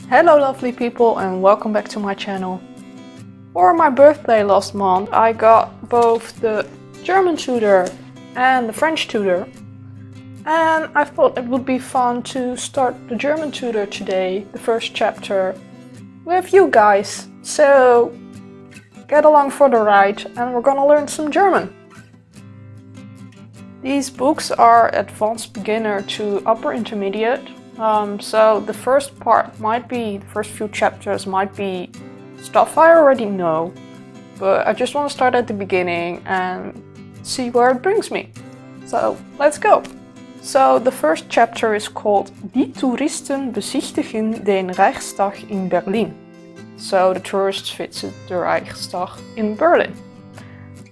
Hello lovely people and welcome back to my channel. For my birthday last month I got both the German Tutor and the French Tutor, and I thought it would be fun to start the German Tutor today, the first chapter, with you guys. So get along for the ride and we're gonna learn some German. These books are advanced beginner to upper intermediate. So the first part might be, the first few chapters might be stuff I already know, but I just want to start at the beginning and see where it brings me. So let's go! So the first chapter is called Die Touristen besichtigen den Reichstag in Berlin. So the tourists visit the Reichstag in Berlin.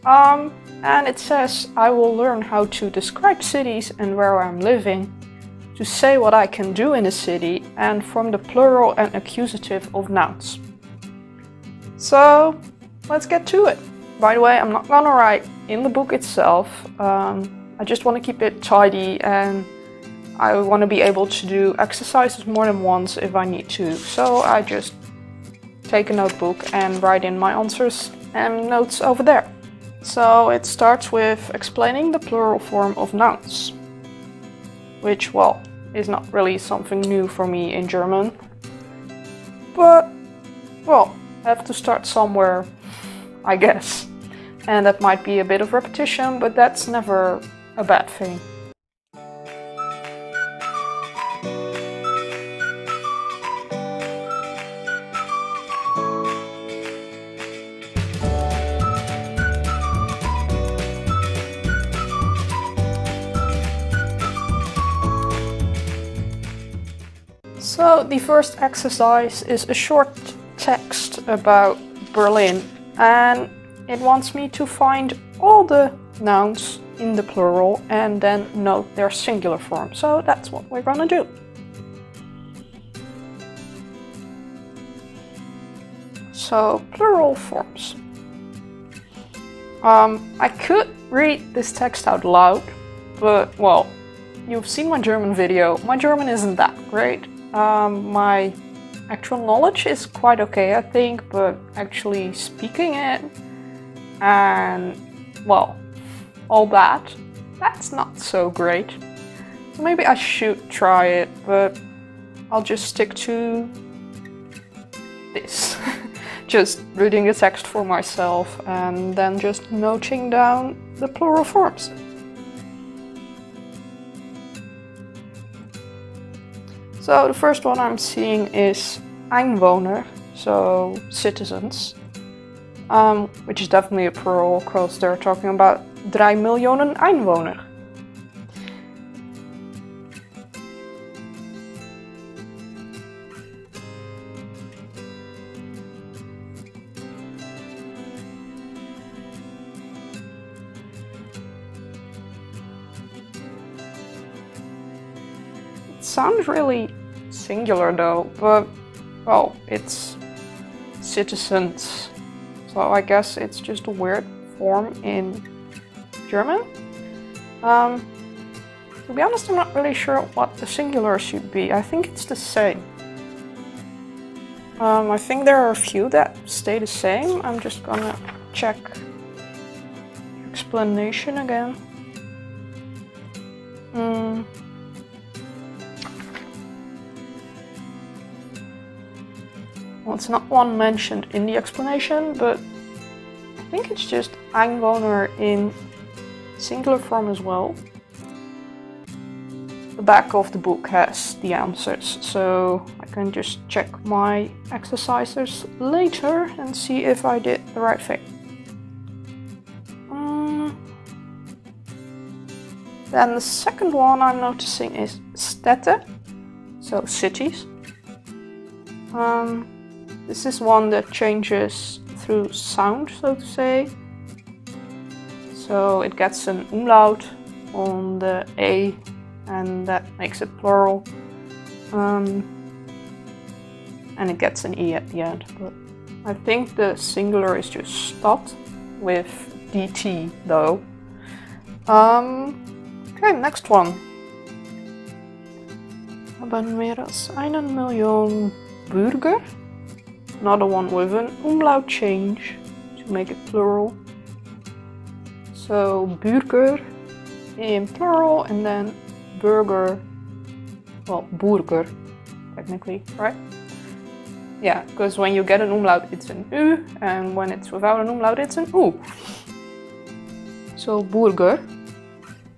And it says I will learn how to describe cities and where I'm living, to say what I can do in a city, and from the plural and accusative of nouns. So let's get to it. By the way, I'm not gonna write in the book itself. I just want to keep it tidy and I want to be able to do exercises more than once if I need to. So I just take a notebook and write in my answers and notes over there. So it starts with explaining the plural form of nouns, which, well, is not really something new for me in German. But, well, I have to start somewhere, I guess. And that might be a bit of repetition, but that's never a bad thing. So the first exercise is a short text about Berlin, and it wants me to find all the nouns in the plural and then note their singular form. So that's what we're gonna do. So plural forms. I could read this text out loud, but well, you've seen my German video. My German isn't that great. My actual knowledge is quite okay, I think, but actually speaking it and, well, all that, that's not so great. So maybe I should try it, but I'll just stick to this. Just reading the text for myself and then just noting down the plural forms. So the first one I'm seeing is Einwohner, so citizens, which is definitely a plural because they're talking about 3 Millionen Einwohner. Sounds really singular though, but well, it's citizens, so I guess it's just a weird form in German. To be honest, I'm not really sure what the singular should be. I think it's the same. I think there are a few that stay the same. I'm just gonna check the explanation again. Well, it's not one mentioned in the explanation, but I think it's just Einwohner in singular form as well. The back of the book has the answers, so I can just check my exercises later and see if I did the right thing. Then the second one I'm noticing is Städte, so cities. This is one that changes through sound, so to say. So it gets an umlaut on the A, and that makes it plural. And it gets an E at the end. But I think the singular is just Stad with DT though. Okay, next one. Haben mehr als 1 Million Bürger. Another one with an umlaut change to make it plural. So Bürger in plural and then burger, well, Burger technically, right? Yeah, because when you get an umlaut it's an U and when it's without an umlaut it's an U. So Burger,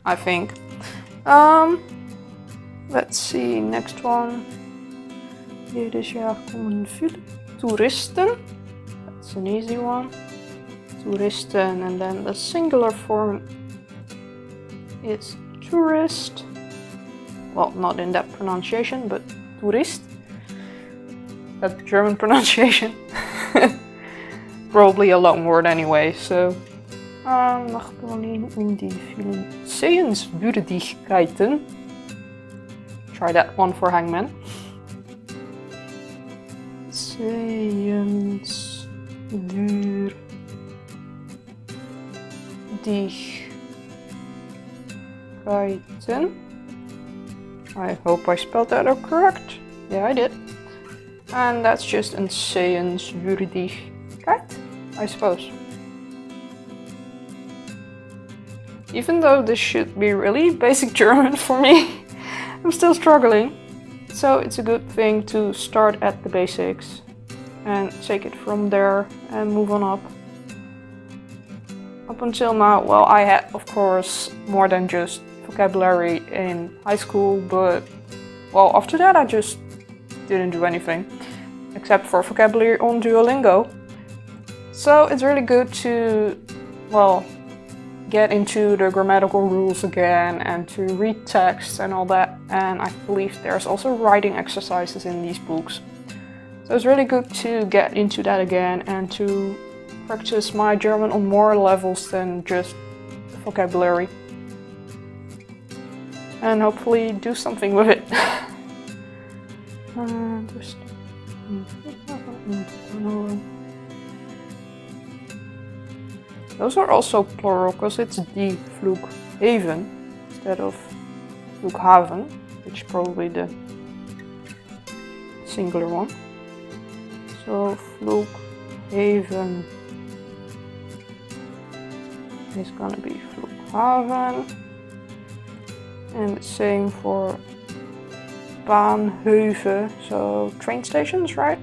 I think. Let's see, next one. Hier dus jaar komen veel toeristen. That's an easy one. Toeristen, and then the singular form is tourist. Well, not in that pronunciation, but tourist. That's the German pronunciation. Probably a long word anyway, so. Nach Berlin die vielen Sehenswürdigkeiten. Try that one for Hangman. Sehenswürdigkeiten. I hope I spelled that out correct. Yeah, I did. And that's just a Sehenswürdigkeit, I suppose. Even though this should be really basic German for me, I'm still struggling. So it's a good thing to start at the basics and take it from there and move on up. Up until now, well, I had, of course, more than just vocabulary in high school, but, well, after that I just didn't do anything except for vocabulary on Duolingo. So it's really good to, well, get into the grammatical rules again and to read text and all that, and I believe there's also writing exercises in these books. So it's really good to get into that again and to practice my German on more levels than just vocabulary. And hopefully do something with it. Those are also plural because it's die Flughaven instead of Flughaven, which is probably the singular one. So Flughaven is gonna be Flughaven, and the same for Bahnhöfe, so train stations, right?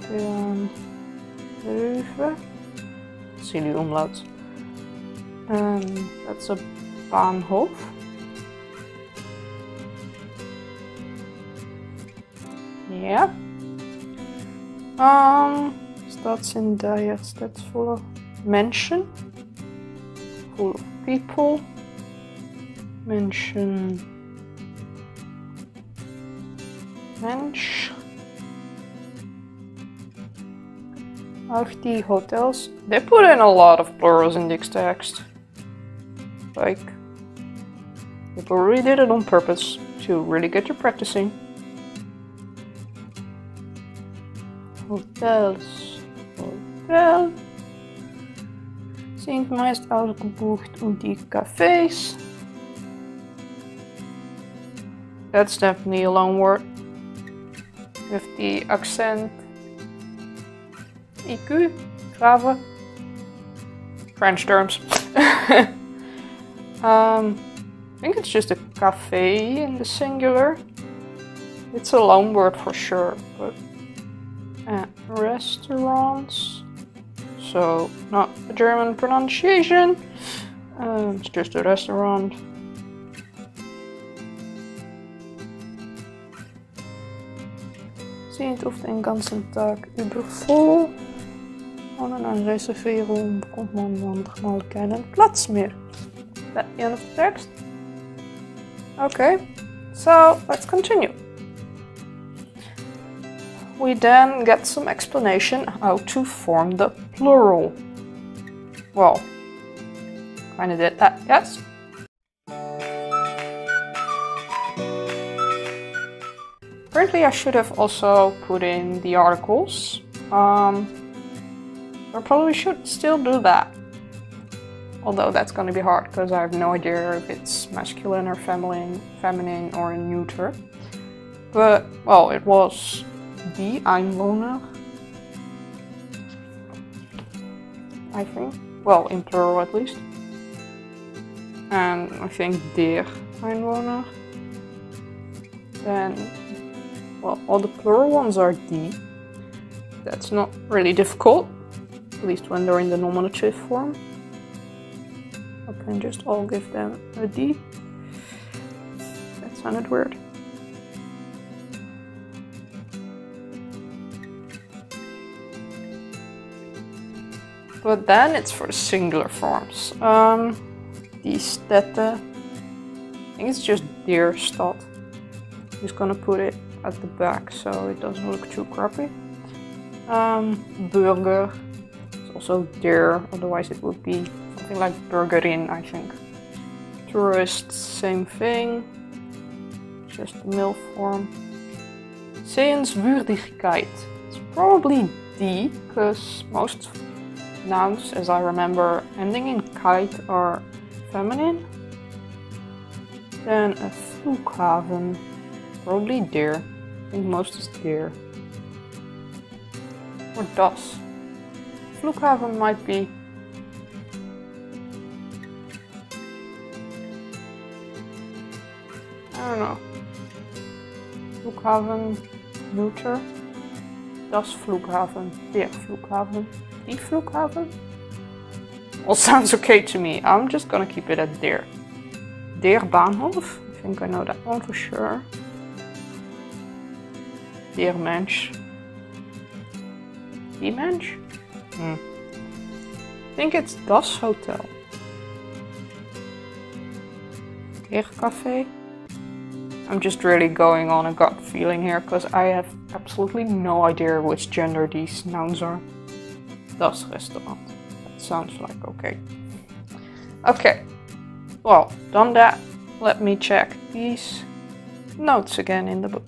Bahnhöfe. Silly umlaut. That's a Bahnhof. Yeah. Stadsinderjacht, that's full of Menschen, full of people. Menschen. Mensch. Auch die hotels. They put in a lot of plurals in this text. Like, people really did it on purpose to really get you practicing. Hotels. Hotel. Sind meist ausgebucht und die cafés. That's definitely a long word. With the accent. IQ, grave. French terms. I think it's just a cafe in the singular. It's a long word for sure, but restaurants. So not a German pronunciation. It's just a restaurant. Sind oft den ganzen Tag über voll. Ohne een reservering bekommt man manchmal keinen Platz mehr. That the end of the text? Okay, so let's continue. We then get some explanation how to form the plural. Well, kinda did that, yes? Apparently I should have also put in the articles. I probably should still do that. Although that's gonna be hard because I have no idea if it's masculine or feminine or neuter. But, well, it was die Einwohner, I think. Well, in plural at least. And I think der Einwohner. Then, well, all the plural ones are die. That's not really difficult, at least when they're in the nominative form. I can just all give them a D. That sounded weird. But then it's for the singular forms. Die Städte, I think it's just der Stadt. I'm just gonna put it at the back so it doesn't look too crappy. Bürger, it's also der, otherwise it would be something like Bürgerin, I think. Tourists, same thing, just the male form. Sehenswürdigkeit, it's probably die, because most nouns, as I remember, ending in kite are feminine. Then a Flughafen, probably der, I think most is der. Or das. Flughafen might be. I don't know. Flughafen, neuter. Das Flughafen, der Flughafen, die Flughafen. All sounds okay to me. I'm just gonna keep it at der. Der Bahnhof. I think I know that one for sure. Der Mensch. Die Mensch? I think it's Das Hotel. Der Café. I'm just really going on a gut feeling here because I have absolutely no idea which gender these nouns are. Das Restaurant. That sounds like okay. Okay. Well, done that. Let me check these notes again in the book.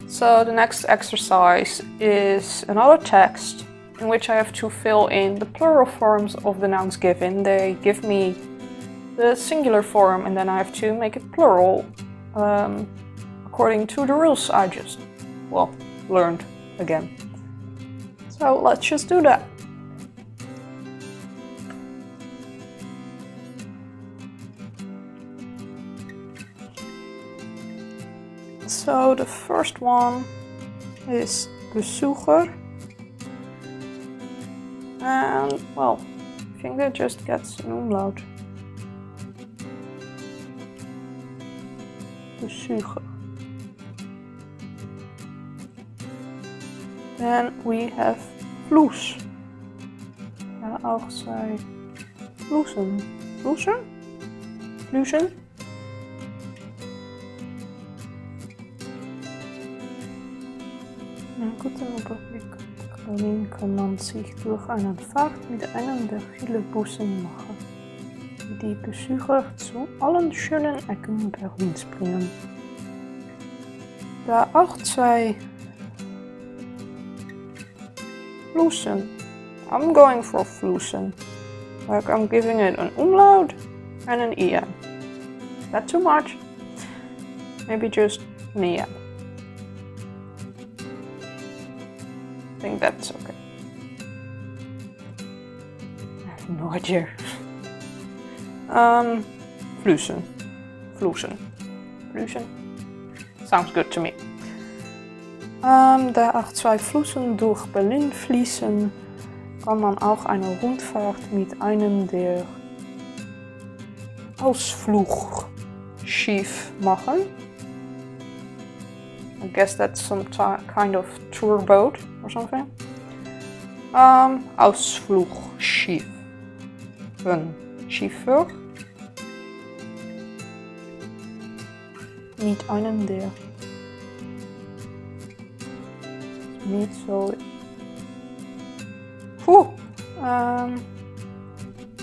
So the next exercise is another text in which I have to fill in the plural forms of the nouns given. They give me the singular form and then I have to make it plural according to the rules I just, well, learned again. So let's just do that. So the first one is Besucher, and well, I think that just gets an umlaut. Besucher. Then we have Fluss. Ja, auch zwei Flussen. Flussen? Flussen? Einen guten Überblick Berlin kann man sich durch eine Fahrt mit einem der vielen Bussen machen, die die Besucher zu allen schönen Ecken Berlins bringen. Da auch zwei Flussen. I'm going for Flussen. Like I'm giving it an umlaut and an en. Is that too much? Maybe just an en. I think that's okay. I have no idea. Flussen. Flussen. Flussen. Sounds good to me. Da auch zwei Flüssen durch Berlin fließen, kann man auch eine Rundfahrt mit einem der Ausflugschiff machen. I guess that's some kind of tour boat or something. Ausflugschiff. Een Schiffer. Mit einem der. Niet so. Whew.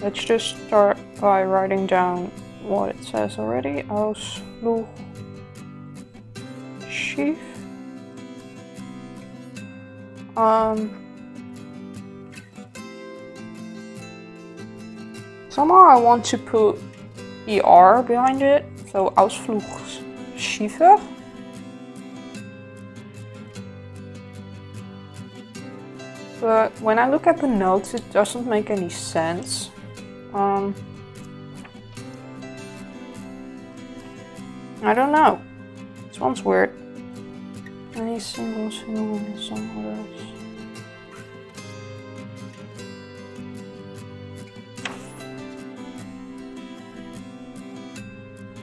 Let's just start by writing down what it says already. Ausflugschiff. schief. Somehow I want to put ER behind it, so Ausflugsschiefer. But when I look at the notes, it doesn't make any sense. I don't know. This one's weird. Any symbols who some others.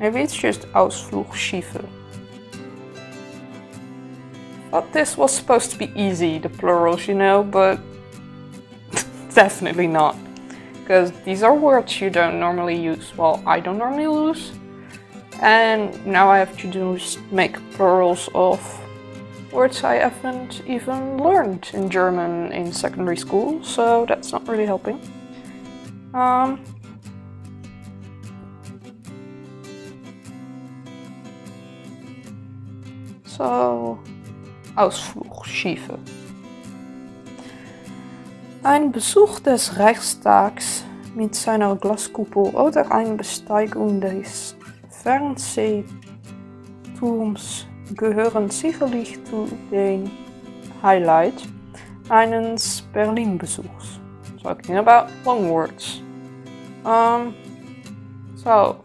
Maybe it's just Ausflugsschiefer. Thought this was supposed to be easy, the plurals, you know, but definitely not. Because these are words you don't normally use. Well, I don't normally use. And now I have to just make plurals of words I haven't even learned in German in secondary school, so that's not really helping. So, Ausflugsschiefer. Ein Besuch des Reichstags mit seiner Glaskuppel oder eine Besteigung des Fernsehturms gehören sicherlich zu den Highlights eines Berlin-Besuchs. Talking about long words. So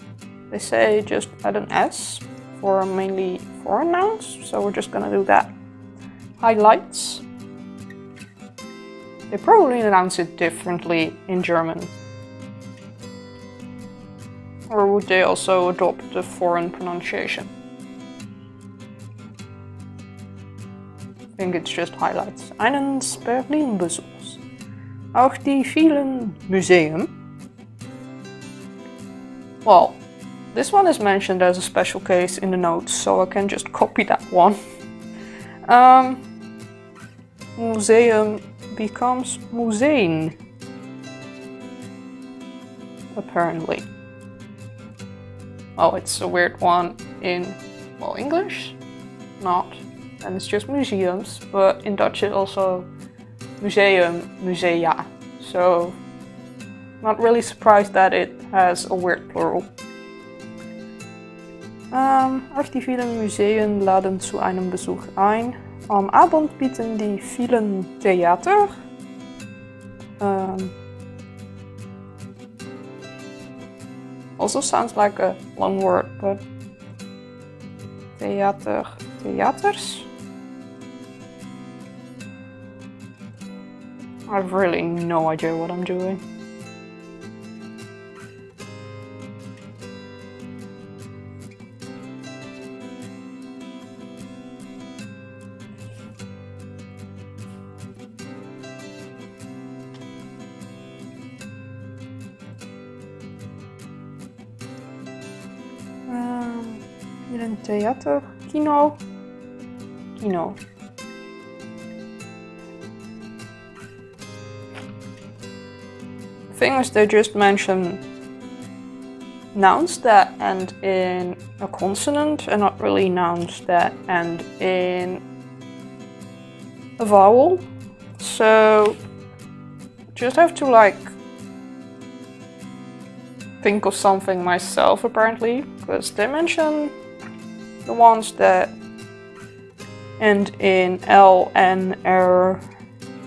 they say just add an S for mainly foreign nouns, so we're just gonna do that. Highlights. They probably announce it differently in German. Or would they also adopt the foreign pronunciation? I think it's just highlights. Eines Berlin-Besuchs. Auch die vielen Museen. Well, this one is mentioned as a special case in the notes, so I can just copy that one. Museum becomes Museen. Apparently. Oh, it's a weird one in, well, English? Not. And it's just museums, but in Dutch it's also museum, musea. So, not really surprised that it has a weird plural. Auch die vielen Museen laden zu einem Besuch ein. Am Abend bieten die vielen Theater. Also sounds like a long word, but theaters? I have really no idea what I'm doing. Theater, Kino. The thing is, they just mention nouns that end in a consonant and not really nouns that end in a vowel. So just have to like think of something myself apparently, because they mention the ones that end in L, N, R,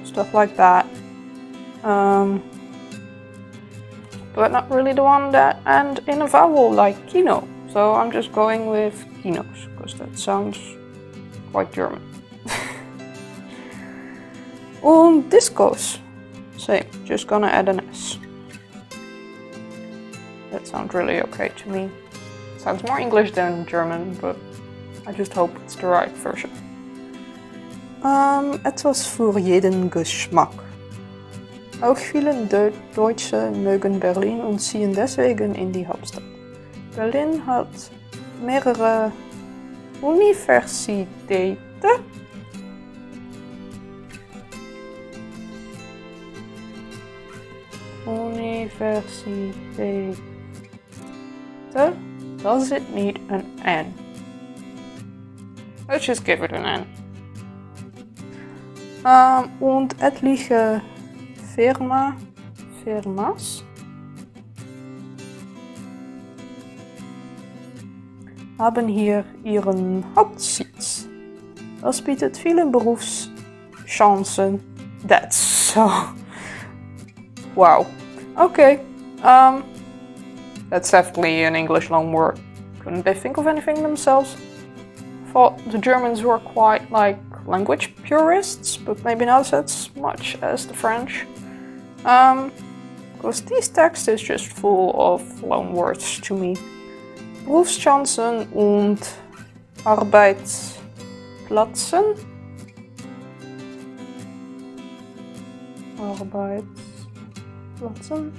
stuff like that. But not really the one that end in a vowel like Kino. So I'm just going with Kinos, because that sounds quite German. Und Discos. Same, just gonna add an S. That sounds really okay to me. Sounds more English than German, but I just hope it's the right version. Etwas für jeden Geschmack. Auch viele Deutsche mögen Berlin und ziehen deswegen in die Hauptstadt. Berlin hat mehrere Universitäten. Does it need an N? Let's just give it an N. Und etliche Firmas haben hier ihren Hauptsitz. Das bietet viele Berufschancen. That's so... Wow. Okay. That's definitely an English long word. Couldn't they think of anything themselves? Thought the Germans were quite like language purists, but maybe not as much as the French. Because this text is just full of long words to me. Berufschancen und Arbeitsplätzen. Arbeitsplätzen.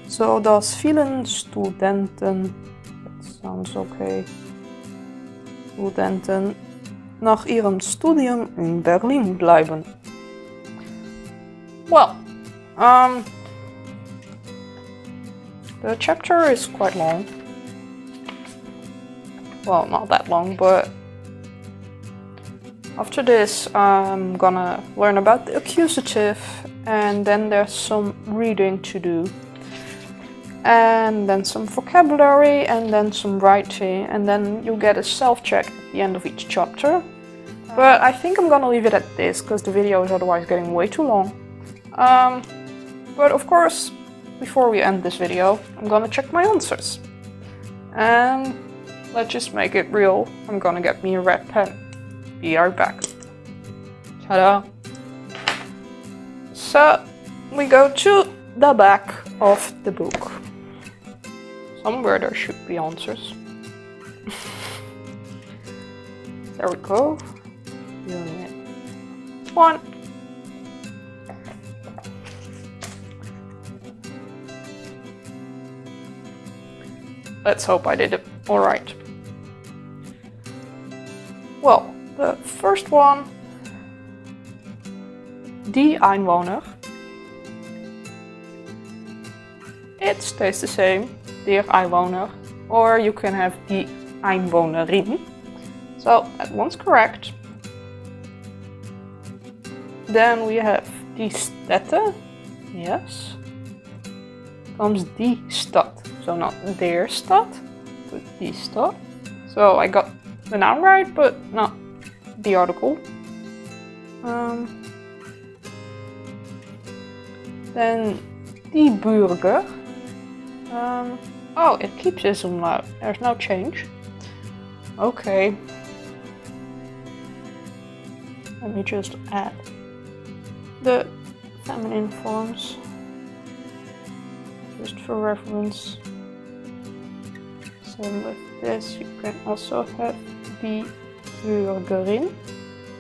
So dass vielen Studenten, that sounds okay, Studenten nach ihrem Studium in Berlin bleiben. Well, the chapter is quite long. Well, not that long, but after this I'm gonna learn about the accusative, and then there's some reading to do. And then some vocabulary, and then some writing, and then you'll get a self-check at the end of each chapter. But I think I'm gonna leave it at this, because the video is otherwise getting way too long. But of course, before we end this video, I'm gonna check my answers. And let's just make it real. I'm gonna get me a red pen. Be right back. Ta-da! So, we go to the back of the book. Somewhere there should be answers. There we go. Unit 1. Let's hope I did it alright. Well, the first one. Die Einwohner. It stays the same, der Einwohner, or you can have die Einwohnerin. So that one's correct. Then we have die Städte, yes. Comes die Stad, so not der Stad, but die Stad. So I got the noun right, but not the article. Then die Bürger. Oh, it keeps its umlaut. There's no change. Okay. Let me just add the feminine forms. Just for reference. Same with this. You can also have die Bürgerin,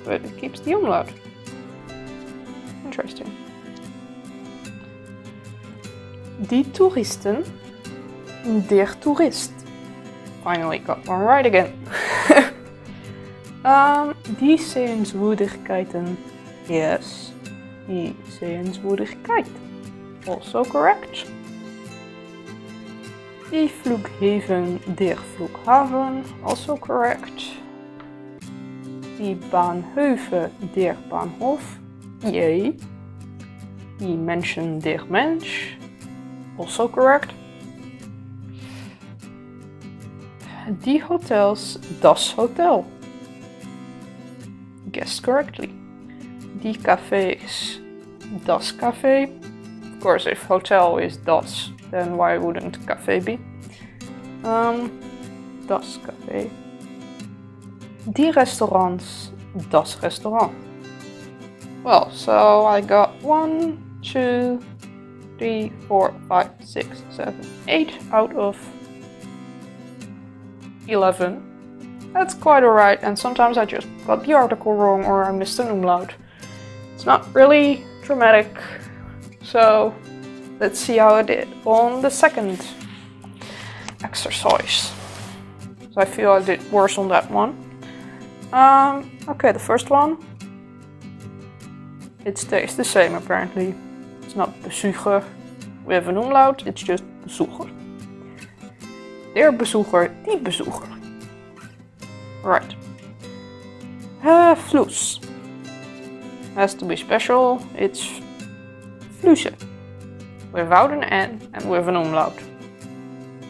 but it keeps the umlaut. Interesting. Die Touristen. Der Tourist. Finally got one right again. Die Sehenswürdigkeiten. Yes. Die Sehenswürdigkeit. Also correct. Die Flughäfen. Der Flughafen. Also correct. Die Bahnhöfe. Der Bahnhof. Yay. Die Menschen. Der Mensch. Also correct. Die Hotels, das Hotel. Guessed correctly. Die Cafés, das Café. Of course, if hotel is das, then why wouldn't café be? Das Café. Die Restaurants, das Restaurant. Well, so I got 1, 2, 3, 4, 5, 6, 7, 8 out of 11. That's quite alright, and sometimes I just got the article wrong or I missed an umlaut. It's not really dramatic, so let's see how I did on the second exercise. So I feel I did worse on that one. Okay, the first one. It stays the same apparently. It's not Besucher with an umlaut, it's just Besucher. Der Besucher, die Besucher. Right. Fluss. Has to be special. It's Flüsse. Without an N and with an umlaut.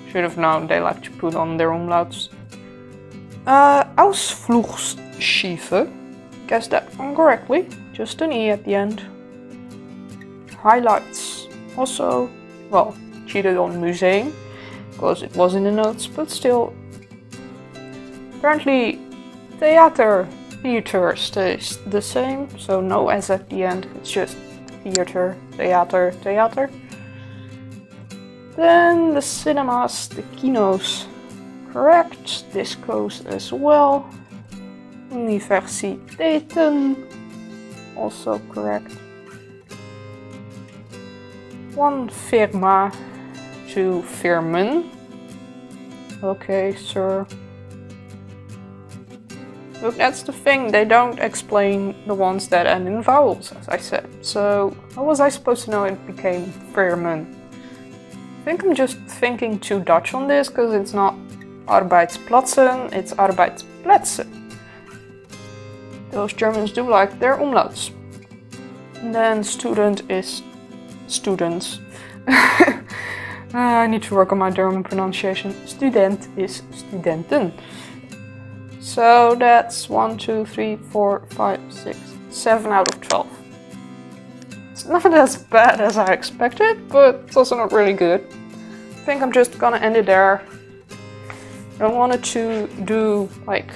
Should have known they like to put on their umlauts. Ausflugsschiffe. Guessed that one correctly. Just an E at the end. Highlights. Also, well, cheated on museum. Because it was in the notes, but still. Apparently, theater stays the same. So no S at the end. It's just theater, theater. Then the cinemas, the kinos, correct. Discos as well. Universiteiten, also correct. One firma, two firmen. Okay, sir. Look, that's the thing, they don't explain the ones that end in vowels, as I said. So, how was I supposed to know it became firmen? I think I'm just thinking too Dutch on this, because it's not Arbeitsplätzen, it's Arbeitsplätze. Those Germans do like their umlauts. And then student is students. I need to work on my German pronunciation. Student is studenten. So that's 1, 2, 3, 4, 5, 6, 7 out of 12. It's not as bad as I expected, but it's also not really good. I think I'm just gonna end it there. I wanted to do like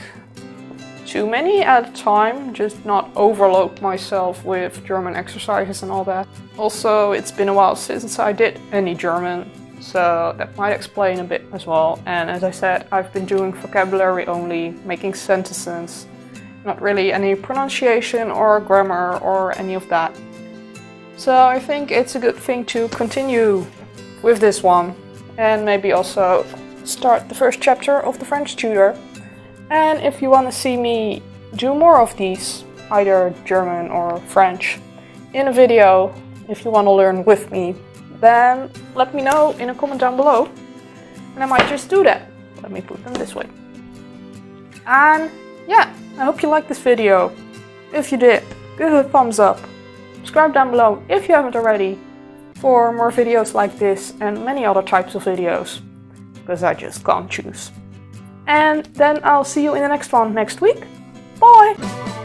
too many at a time, just not overload myself with German exercises and all that. Also, it's been a while since I did any German, so that might explain a bit as well. And as I said, I've been doing vocabulary only, making sentences, not really any pronunciation or grammar or any of that. So I think it's a good thing to continue with this one and maybe also start the first chapter of the French tutor. And if you want to see me do more of these, either German or French, in a video, if you want to learn with me, then let me know in a comment down below. And I might just do that. Let me put them this way. And yeah, I hope you liked this video. If you did, give it a thumbs up. Subscribe down below if you haven't already for more videos like this and many other types of videos, because I just can't choose. And then I'll see you in the next one next week. Bye!